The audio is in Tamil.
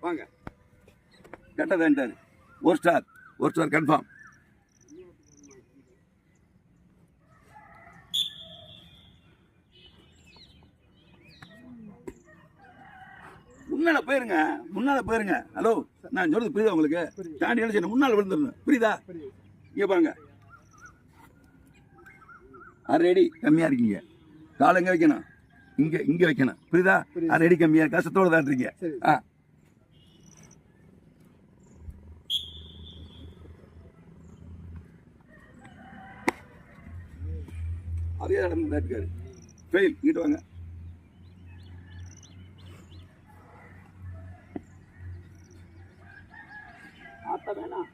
வாங்க. கெட்டதான்ட்டாரு. ஒரு ஸ்டார் கன்ஃபார்ம். முன்னால போயிருங்க. ஹலோ, நான் சொல்றது புரியுதா உங்களுக்கு? தாண்டி என்ன முன்னால விழுந்துடணும். புரியுதா? இங்க பாருங்க, 6 அடி கம்மியா இருக்கீங்க. காலை எங்க வைக்கணும்? இங்க வைக்கணும். புரியுதா? 6 அடி கம்மியா கஷ்டத்தோட தாட்டுறீங்க. அதே நடந்து தாட்டுக்காரு. ஃபெயில். இங்கிட்டு வாங்க. ஆட்ட வேணாம்.